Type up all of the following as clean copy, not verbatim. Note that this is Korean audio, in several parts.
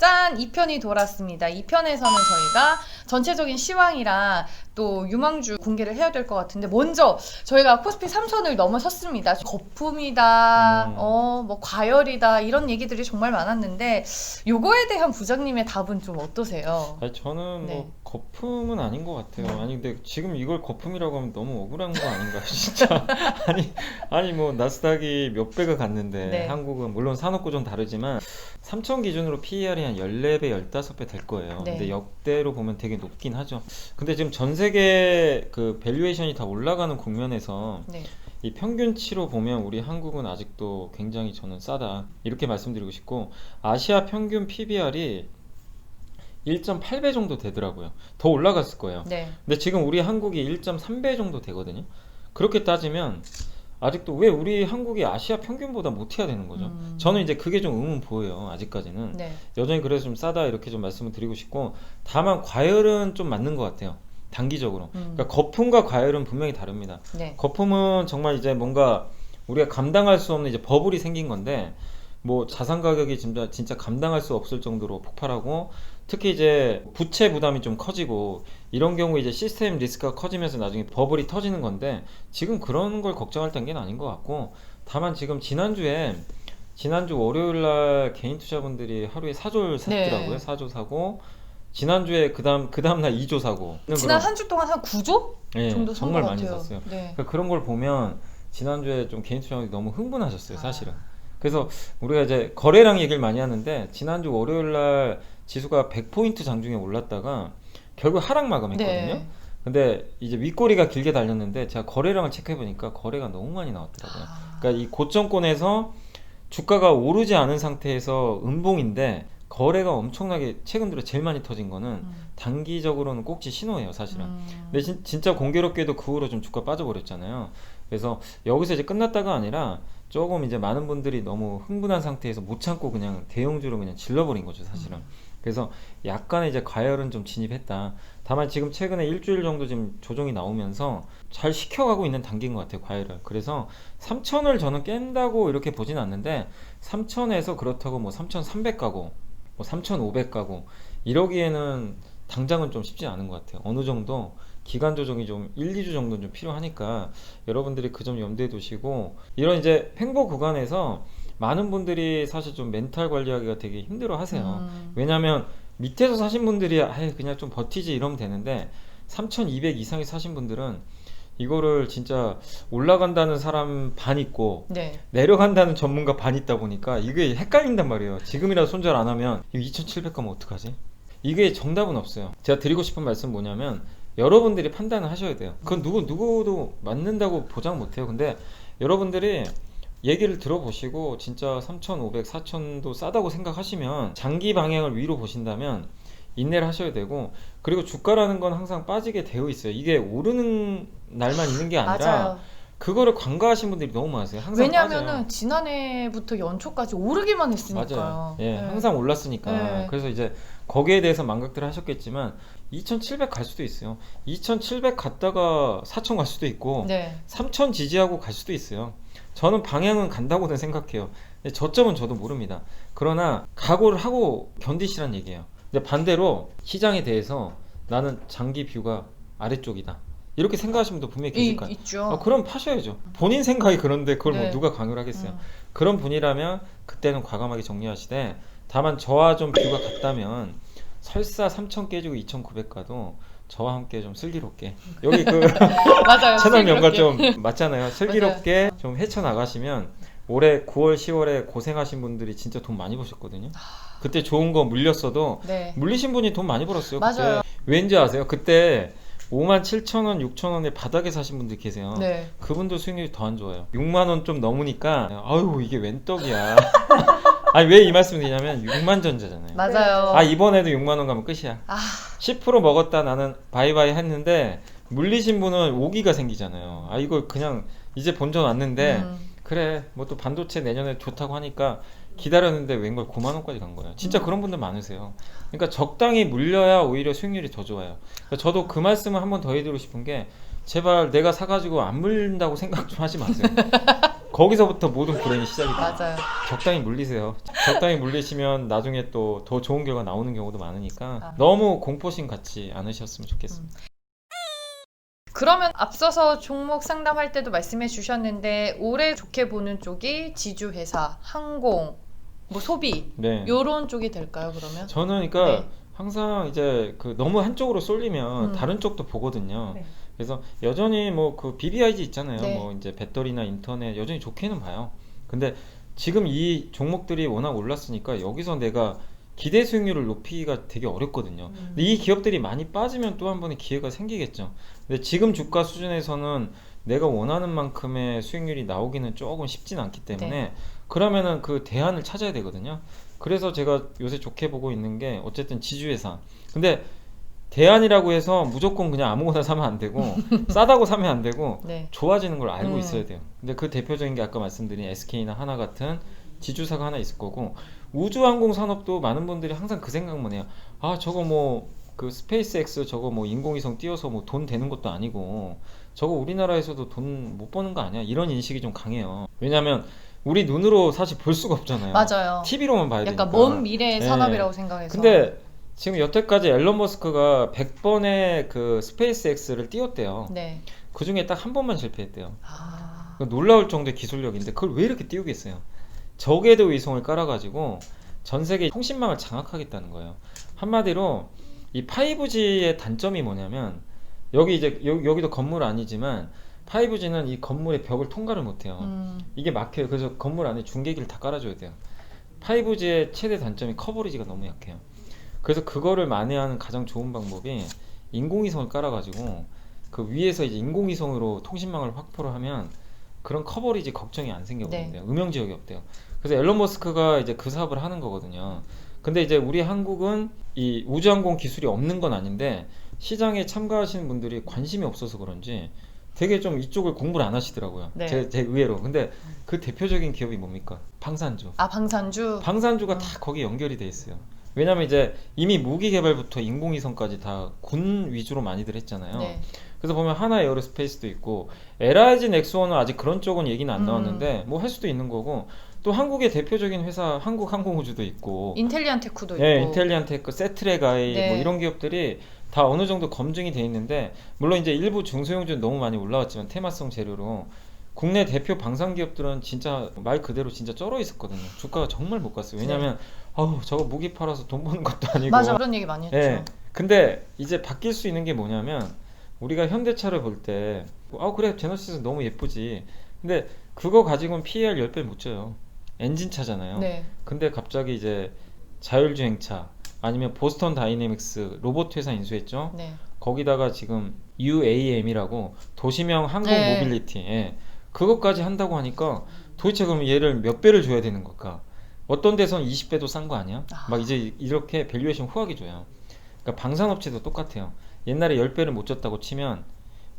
짠! 2편이 돌았습니다. 2편에서는 저희가 전체적인 시황이랑 또 유망주 공개를 해야 될 것 같은데 먼저 저희가 코스피 3천을 넘어섰습니다. 거품이다, 뭐 과열이다 이런 얘기들이 정말 많았는데 요거에 대한 부장님의 답은 좀 어떠세요? 아니, 저는 네. 뭐 거품은 아닌 것 같아요. 아니 근데 지금 이걸 거품이라고 하면 너무 억울한 거 아닌가요, 진짜? 아니 뭐 나스닥이 몇 배가 갔는데 네. 한국은 물론 산업구 좀 다르지만 3천 기준으로 PER이 한 14배, 15배 될 거예요. 네. 근데 역대로 보면 되게 높긴 하죠. 근데 지금 전 세계 그 밸류에이션이 다 올라가는 국면에서 네. 이 평균치로 보면 우리 한국은 아직도 굉장히 저는 싸다 이렇게 말씀드리고 싶고, 아시아 평균 PBR이 1.8배 정도 되더라고요. 더 올라갔을 거예요. 네. 근데 지금 우리 한국이 1.3배 정도 되거든요. 그렇게 따지면 아직도 왜 우리 한국이 아시아 평균보다 못해야 되는 거죠? 저는 이제 그게 좀 의문 보여요. 아직까지는. 네. 여전히 그래서 좀 싸다 이렇게 좀 말씀을 드리고 싶고, 다만 과열은 좀 맞는 것 같아요. 단기적으로. 그러니까 거품과 과열은 분명히 다릅니다. 네. 거품은 정말 이제 뭔가 우리가 감당할 수 없는 이제 버블이 생긴 건데, 뭐 자산 가격이 진짜 감당할 수 없을 정도로 폭발하고, 특히 이제 부채 부담이 좀 커지고 이런 경우 이제 시스템 리스크가 커지면서 나중에 버블이 터지는 건데, 지금 그런 걸 걱정할 단계는 아닌 것 같고, 다만 지금 지난주 월요일 날 개인 투자분들이 하루에 4조 샀더라고요. 네. 4조 사고, 지난주에 그다음 날 2조 사고. 지난 한 주 동안 한 9조 네, 정도 산 정말 것 많이 같아요. 샀어요. 네. 그러니까 그런 걸 보면 지난주에 좀 개인 투자분들이 너무 흥분하셨어요, 사실은. 그래서 우리가 이제 거래량 얘기를 많이 하는데, 지난주 월요일 날 지수가 100포인트 장중에 올랐다가 결국 하락 마감했거든요. 네. 근데 이제 윗꼬리가 길게 달렸는데 제가 거래량을 체크해 보니까 거래가 너무 많이 나왔더라고요. 그러니까 이 고점권에서 주가가 오르지 않은 상태에서 음봉인데 거래가 엄청나게 최근 들어 제일 많이 터진 거는 단기적으로는 꼭지 신호예요, 사실은. 근데 진짜 공교롭게도 그 후로 좀 주가 빠져버렸잖아요. 그래서 여기서 이제 끝났다가 아니라 조금 이제 많은 분들이 너무 흥분한 상태에서 못 참고 그냥 대형주로 그냥 질러버린 거죠, 사실은. 그래서 약간의 이제 과열은 좀 진입했다. 다만 지금 최근에 일주일 정도 지금 조정이 나오면서 잘 식혀가고 있는 단계인 것 같아요, 과열을. 그래서 3천을 저는 깬다고 이렇게 보진 않는데, 3천에서 그렇다고 뭐 3,300 가고 뭐 3,500 가고 이러기에는 당장은 좀 쉽지 않은 것 같아요. 어느 정도 기간 조정이 좀 1, 2주 정도는 좀 필요하니까 여러분들이 그 점 염두에 두시고, 이런 이제 횡보 구간에서 많은 분들이 사실 좀 멘탈 관리하기가 되게 힘들어 하세요. 왜냐면 밑에서 사신 분들이 그냥 좀 버티지 이러면 되는데, 3,200 이상에 사신 분들은 이거를 진짜 올라간다는 사람 반 있고 네. 내려간다는 전문가 반 있다 보니까 이게 헷갈린단 말이에요. 지금이라도 손절 안 하면 이거 2,700 가면 어떡하지? 이게 정답은 없어요. 제가 드리고 싶은 말씀 뭐냐면, 여러분들이 판단을 하셔야 돼요. 그건 누구도 맞는다고 보장 못해요. 근데 여러분들이 얘기를 들어보시고 진짜 3,500, 4,000도 싸다고 생각하시면, 장기 방향을 위로 보신다면 인내를 하셔야 되고, 그리고 주가라는 건 항상 빠지게 되어 있어요. 이게 오르는 날만 있는 게 아니라 맞아요. 그거를 간과하신 분들이 너무 많으세요. 항상 왜냐면은 빠져요. 지난해부터 연초까지 오르기만 했으니까요. 맞아요. 예, 네. 항상 올랐으니까. 네. 그래서 이제 거기에 대해서 망각들 하셨겠지만 2,700 갈 수도 있어요. 2,700 갔다가 4,000 갈 수도 있고, 네. 3,000 지지하고 갈 수도 있어요. 저는 방향은 간다고는 생각해요. 근데 저점은 저도 모릅니다. 그러나 각오를 하고 견디시란 얘기예요. 근데 반대로 시장에 대해서 나는 장기 뷰가 아래쪽이다, 이렇게 생각하시는 분도 분명히 계실 거예요. 있죠. 그럼 파셔야죠. 본인 생각이 그런데 그걸 네. 뭐 누가 강요를 하겠어요. 그런 분이라면 그때는 과감하게 정리하시되, 다만 저와 좀 뷰가 같다면 설사 3,000 깨지고 2,900 가도 저와 함께 좀 슬기롭게, 여기 그 맞아요. 채널 명과 슬기롭게. 좀 맞잖아요. 슬기롭게 좀 헤쳐나가시면, 올해 9월 10월에 고생하신 분들이 진짜 돈 많이 버셨거든요. 그때 좋은 거 물렸어도 네. 물리신 분이 돈 많이 벌었어요. 맞아요. 그때 왠지 아세요? 그때 57,000원, 6,000원에 바닥에 사신 분들 계세요. 네. 그분들 수익률이 더 안 좋아요. 6만원 좀 넘으니까 아유 이게 웬 떡이야. 아니 왜 이 말씀을 드리냐면 6만 전자잖아요. 맞아요. 이번에도 6만원 가면 끝이야. 10% 먹었다 나는 바이바이 했는데, 물리신 분은 오기가 생기잖아요. 이거 그냥 이제 본전 왔는데 그래 뭐 또 반도체 내년에 좋다고 하니까 기다렸는데 웬걸 9만원까지 간 거예요. 진짜 그런 분들 많으세요. 그러니까 적당히 물려야 오히려 수익률이 더 좋아요. 그러니까 저도 그 말씀을 한 번 더 해드리고 싶은 게, 제발 내가 사가지고 안 물린다고 생각 좀 하지 마세요. 거기서부터 모든 불행이 시작이 돼요. 맞아요. 적당히 물리세요. 적당히 물리시면 나중에 또 더 좋은 결과 나오는 경우도 많으니까 아. 너무 공포심 갖지 않으셨으면 좋겠습니다. 그러면 앞서서 종목 상담할 때도 말씀해 주셨는데 올해 좋게 보는 쪽이 지주회사, 항공, 뭐 소비 네. 요런 쪽이 될까요, 그러면? 저는 그러니까 네. 항상 이제 그 너무 한쪽으로 쏠리면 다른 쪽도 보거든요. 네. 그래서 여전히 뭐 그 BBIG 있잖아요. 네. 뭐 이제 배터리나 인터넷 여전히 좋게는 봐요. 근데 지금 이 종목들이 워낙 올랐으니까 여기서 내가 기대 수익률을 높이기가 되게 어렵거든요. 근데 이 기업들이 많이 빠지면 또 한 번의 기회가 생기겠죠. 근데 지금 주가 수준에서는 내가 원하는 만큼의 수익률이 나오기는 조금 쉽진 않기 때문에 네. 그러면은 그 대안을 찾아야 되거든요. 그래서 제가 요새 좋게 보고 있는 게 어쨌든 지주회사. 근데 대안이라고 해서 무조건 그냥 아무거나 사면 안 되고 싸다고 사면 안 되고 네. 좋아지는 걸 알고 음. 있어야 돼요. 근데 그 대표적인 게 아까 말씀드린 SK나 하나 같은 지주사가 하나 있을 거고 우주항공 산업도 많은 분들이 항상 그 생각만 해요. 아 저거 뭐 그 스페이스X 저거 뭐 인공위성 띄워서 뭐 돈 되는 것도 아니고 저거 우리나라에서도 돈 못 버는 거 아니야? 이런 인식이 좀 강해요. 왜냐면 우리 눈으로 사실 볼 수가 없잖아요. 맞아요. TV로만 봐야 되니까. 약간 먼 미래의 네. 산업이라고 생각해서. 근데 지금 여태까지 앨런 머스크가 100번의 그 스페이스X를 띄웠대요. 네. 그 중에 딱 한 번만 실패했대요. 아. 놀라울 정도의 기술력인데 그걸 왜 이렇게 띄우겠어요? 적외도 위성을 깔아가지고 전 세계 통신망을 장악하겠다는 거예요. 한마디로 이 5G의 단점이 뭐냐면 여기 이제 여기도 건물 아니지만 5G는 이 건물의 벽을 통과를 못해요. 이게 막혀요. 그래서 건물 안에 중계기를 다 깔아줘야 돼요. 5G의 최대 단점이 커버리지가 너무 약해요. 그래서 그거를 만회하는 가장 좋은 방법이 인공위성을 깔아가지고 그 위에서 이제 인공위성으로 통신망을 확보를 하면 그런 커버리지 걱정이 안 생겨버린대요. 네. 음영 지역이 없대요. 그래서 앨런 머스크가 이제 그 사업을 하는 거거든요. 근데 이제 우리 한국은 이 우주항공 기술이 없는 건 아닌데 시장에 참가하시는 분들이 관심이 없어서 그런지 되게 좀 이쪽을 공부를 안 하시더라고요. 네. 제 의외로. 근데 그 대표적인 기업이 뭡니까? 방산주. 아, 방산주. 방산주가 다 거기 연결이 돼 있어요. 왜냐면 이제 이미 무기 개발부터 인공위성까지 다 군 위주로 많이들 했잖아요. 네. 그래서 보면 하나 에어로스페이스도 있고 LIG 넥스원은 아직 그런 쪽은 얘기는 안 나왔는데 뭐 할 수도 있는 거고 또 한국의 대표적인 회사 한국항공우주도 있고 인텔리안테크도 예, 있고. 인텔리안테크, 세트레가이 네. 뭐 이런 기업들이 다 어느 정도 검증이 돼 있는데 물론 이제 일부 중소형주는 너무 많이 올라왔지만 테마성 재료로 국내 대표 방산 기업들은 진짜 말 그대로 진짜 쩔어 있었거든요. 주가가 정말 못 갔어요. 왜냐면 아우 저거 무기 팔아서 돈 버는 것도 아니고. 맞아, 그런 얘기 많이 했죠. 예. 근데 이제 바뀔 수 있는 게 뭐냐면 우리가 현대차를 볼 때 그래 제너시스 너무 예쁘지. 근데 그거 가지고는 PER 10배 못 줘요. 엔진차잖아요. 네. 근데 갑자기 이제 자율주행차 아니면 보스턴 다이내믹스 로봇 회사 인수했죠. 네. 거기다가 지금 UAM이라고 도시명 항공 네. 모빌리티 그것까지 한다고 하니까 도대체 그럼 얘를 몇 배를 줘야 되는 걸까? 어떤 데선 20배도 싼 거 아니야? 아. 막 이제 이렇게 밸류에이션 후하게 줘요. 그러니까 방산업체도 똑같아요. 옛날에 10배를 못 줬다고 치면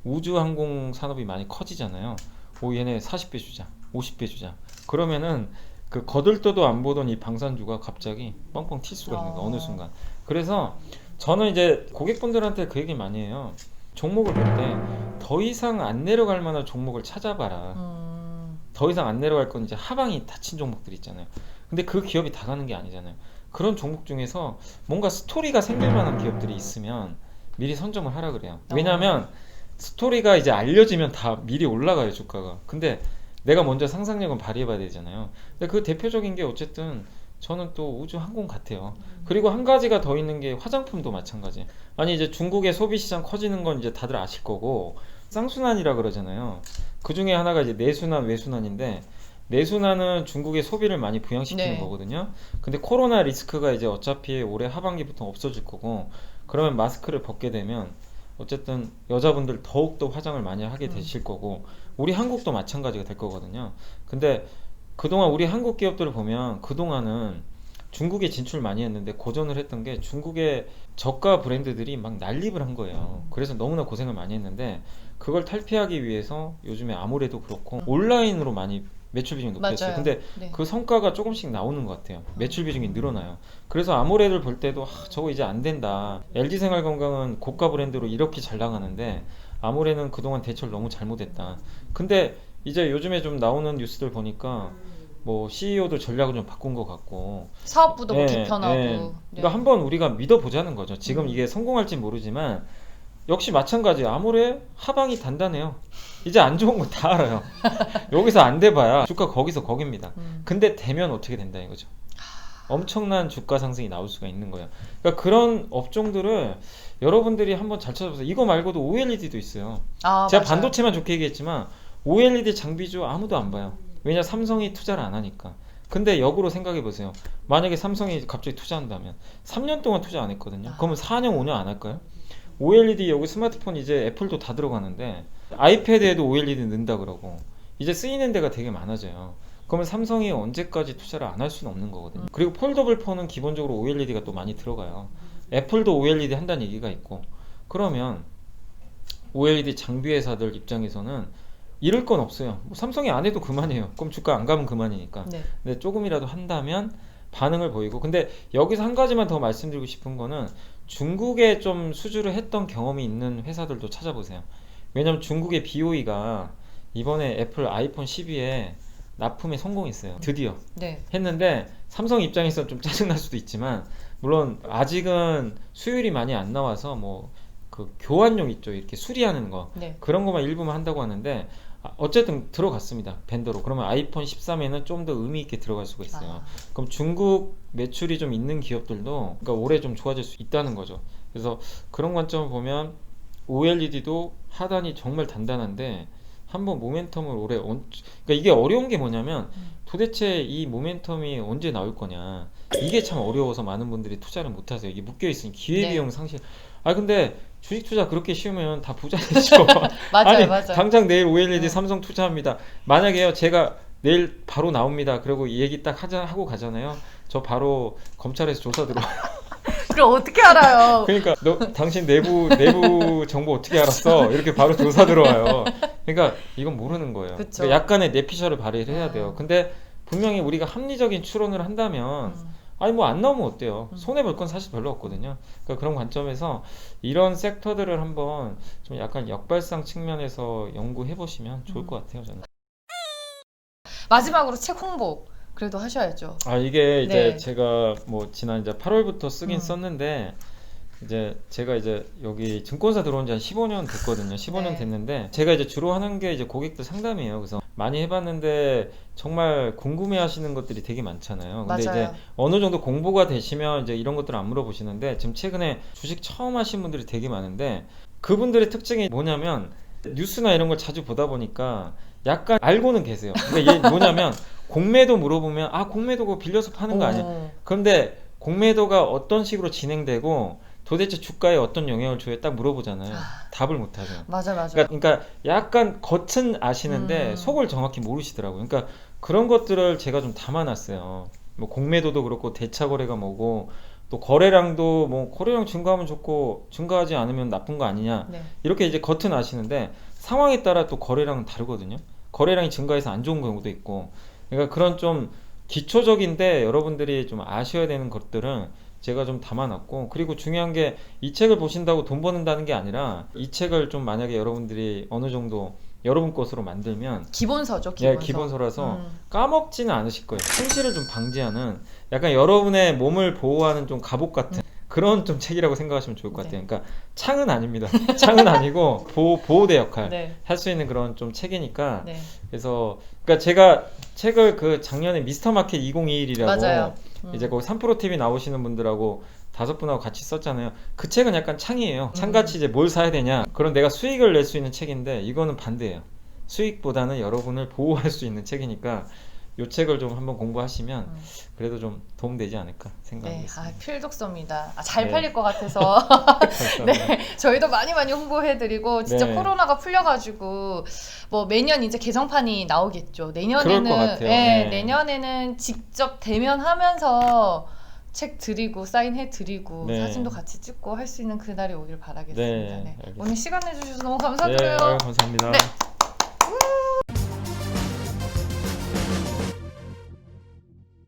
우주항공 산업이 많이 커지잖아요. 얘네 40배 주자, 50배 주자. 그러면은 그 거들떠도 안 보던 이 방산주가 갑자기 뻥뻥 튈 수가 있는 거야, 어느 순간. 그래서 저는 이제 고객분들한테 그 얘기 많이 해요. 종목을 볼 때 더 이상 안 내려갈 만한 종목을 찾아봐라. 더 이상 안 내려갈 건 이제 하방이 닫힌 종목들 있잖아요. 근데 그 기업이 다 가는 게 아니잖아요. 그런 종목 중에서 뭔가 스토리가 생길 만한 기업들이 있으면 미리 선점을 하라 그래요. 왜냐면 스토리가 이제 알려지면 다 미리 올라가요, 주가가. 근데 내가 먼저 상상력은 발휘해봐야 되잖아요. 근데 그 대표적인 게 어쨌든 저는 또 우주항공 같아요. 그리고 한 가지가 더 있는 게 화장품도 마찬가지. 아니 이제 중국의 소비시장 커지는 건 이제 다들 아실 거고 쌍순환이라 그러잖아요. 그 중에 하나가 이제 내순환, 외순환인데 내순환은 중국의 소비를 많이 부양시키는 네. 거거든요. 근데 코로나 리스크가 이제 어차피 올해 하반기부터 없어질 거고 그러면 마스크를 벗게 되면 어쨌든 여자분들 더욱더 화장을 많이 하게 되실 거고 우리 한국도 마찬가지가 될 거거든요. 근데 그동안 우리 한국 기업들을 보면 그동안은 중국에 진출 많이 했는데 고전을 했던 게 중국의 저가 브랜드들이 막 난립을 한 거예요. 그래서 너무나 고생을 많이 했는데 그걸 탈피하기 위해서 요즘에 아무래도 그렇고 온라인으로 많이 매출 비중이 높였어요. 맞아요. 근데 네. 그 성과가 조금씩 나오는 것 같아요. 매출 비중이 늘어나요. 그래서 아모레를 볼 때도 저거 이제 안 된다. LG생활건강은 고가 브랜드로 이렇게 잘 나가는데 아모레는 그동안 대처를 너무 잘못했다. 근데 이제 요즘에 좀 나오는 뉴스들 보니까 뭐 CEO도 전략을 좀 바꾼 것 같고 사업부도 뭐 예, 개편하고. 예. 네. 그러니까 한번 우리가 믿어보자는 거죠. 지금 이게 성공할지 모르지만 역시 마찬가지 아모레 하방이 단단해요. 이제 안 좋은 거 다 알아요. 여기서 안 돼봐야 주가 거기서 거깁니다. 근데 되면 어떻게 된다 이거죠. 엄청난 주가 상승이 나올 수가 있는 거예요. 그러니까 그런 업종들을 여러분들이 한번 잘 찾아보세요. 이거 말고도 OLED도 있어요. 아, 제가 맞아요. 반도체만 좋게 얘기했지만 OLED 장비주 아무도 안 봐요. 왜냐 삼성이 투자를 안 하니까. 근데 역으로 생각해 보세요. 만약에 삼성이 갑자기 투자한다면 3년 동안 투자 안 했거든요. 그러면 4년 5년 안 할까요? OLED 여기 스마트폰 이제 애플도 다 들어가는데 아이패드에도 OLED 넣는다 그러고 이제 쓰이는 데가 되게 많아져요. 그러면 삼성이 언제까지 투자를 안 할 수는 없는 거거든요. 그리고 폴더블 폰은 기본적으로 OLED가 또 많이 들어가요. 애플도 OLED 한다는 얘기가 있고 그러면 OLED 장비 회사들 입장에서는 잃을 건 없어요. 뭐 삼성이 안 해도 그만이에요. 그럼 주가 안 가면 그만이니까. 네. 근데 조금이라도 한다면 반응을 보이고 근데 여기서 한 가지만 더 말씀드리고 싶은 거는 중국에 좀 수주를 했던 경험이 있는 회사들도 찾아보세요. 왜냐면 중국의 BOE가 이번에 애플 아이폰 12에 납품에 성공했어요. 드디어 네. 했는데 삼성 입장에서는 좀 짜증날 수도 있지만 물론 아직은 수율이 많이 안 나와서 뭐 그 교환용 있죠. 이렇게 수리하는 거 네. 그런 것만 일부만 한다고 하는데 어쨌든 들어갔습니다. 벤더로. 그러면 아이폰 13에는 좀 더 의미 있게 들어갈 수가 있어요. 그럼 중국 매출이 좀 있는 기업들도 그러니까 올해 좀 좋아질 수 있다는 거죠. 그래서 그런 관점을 보면 OLED도 하단이 정말 단단한데 한번 모멘텀을 올해 그러니까 이게 어려운 게 뭐냐면 도대체 이 모멘텀이 언제 나올 거냐 이게 참 어려워서 많은 분들이 투자를 못 하세요. 이게 묶여 있으니 기회비용 상실. 근데 주식 투자 그렇게 쉬우면 다 부자 되죠. 맞아요, 아니 맞아요. 당장 내일 OLED 네. 삼성 투자합니다. 만약에요 제가 내일 바로 나옵니다. 그리고 이 얘기 딱 하고 가잖아요. 저 바로 검찰에서 조사 들어와요. 그럼 어떻게 알아요? 그러니까 너 당신 내부 정보 어떻게 알았어? 이렇게 바로 조사 들어와요. 그러니까 이건 모르는 거예요. 그쵸. 그러니까 약간의 내피셜을 발휘를 해야 돼요. 근데 분명히 우리가 합리적인 추론을 한다면 아니 뭐 안 나오면 어때요? 손해 볼 건 사실 별로 없거든요. 그러니까 그런 관점에서 이런 섹터들을 한번 좀 약간 역발상 측면에서 연구해 보시면 좋을 것 같아요. 저는. 마지막으로 책 홍보 그래도 하셔야죠. 이게 이제 네. 제가 뭐 지난 이제 8월부터 쓰긴 썼는데 이제 제가 이제 여기 증권사 들어온 지 한 15년 됐거든요. 15년 네. 됐는데 제가 이제 주로 하는 게 이제 고객들 상담이에요. 그래서 많이 해봤는데 정말 궁금해하시는 것들이 되게 많잖아요. 근데 맞아요. 이제 어느 정도 공부가 되시면 이제 이런 것들을 안 물어보시는데 지금 최근에 주식 처음 하신 분들이 되게 많은데 그분들의 특징이 뭐냐면 뉴스나 이런 걸 자주 보다 보니까 약간 알고는 계세요. 근데 이게 뭐냐면 공매도 물어보면 공매도 그거 빌려서 파는 거 아니야? 그런데 공매도가 어떤 식으로 진행되고 도대체 주가에 어떤 영향을 줘요? 딱 물어보잖아요. 답을 못 하죠. 맞아. 그러니까 약간 겉은 아시는데 속을 정확히 모르시더라고요. 그러니까 그런 것들을 제가 좀 담아놨어요. 뭐 공매도도 그렇고 대차 거래가 뭐고 또 거래량도 뭐 거래량 증가하면 좋고 증가하지 않으면 나쁜 거 아니냐. 네. 이렇게 이제 겉은 아시는데 상황에 따라 또 거래량은 다르거든요. 거래량이 증가해서 안 좋은 경우도 있고. 그러니까 그런 좀 기초적인데 여러분들이 좀 아셔야 되는 것들은 제가 좀 담아놨고 그리고 중요한 게 이 책을 보신다고 돈 버는다는 게 아니라 이 책을 좀 만약에 여러분들이 어느 정도 여러분 것으로 만들면 기본서죠. 기본서. 기본서라서 까먹지는 않으실 거예요. 손실을 좀 방지하는 약간 여러분의 몸을 보호하는 좀 갑옷 같은 그런 좀 책이라고 생각하시면 좋을 것 같아요. 그러니까 창은 아닙니다. 창은 아니고 보호대 역할 네. 할 수 있는 그런 좀 책이니까 네. 그래서 그러니까 제가 책을 그 작년에 미스터마켓 2021이라고 맞아요. 이제 거기 3프로 TV 나오시는 분들하고 5분하고 같이 썼잖아요. 그 책은 약간 창이에요. 창같이 이제 뭘 사야 되냐. 그럼 내가 수익을 낼 수 있는 책인데 이거는 반대예요. 수익보다는 여러분을 보호할 수 있는 책이니까 이 책을 좀 한번 공부하시면 그래도 좀 도움되지 않을까 생각하고 네, 있습니다. 필독서입니다. 잘 네. 팔릴 것 같아서 네, 저희도 많이 해드리고 진짜 네. 코로나가 풀려가지고 뭐 매년 이제 개정판이 나오겠죠. 그럴 것 내년에는 같아요. 네, 네. 내년에는 직접 대면하면서 책 드리고 사인해 드리고 네. 사진도 같이 찍고 할 수 있는 그날이 오길 바라겠습니다. 네, 네. 알겠습니다. 오늘 시간 내주셔서 너무 네, 감사드려요. 감사합니다. 네.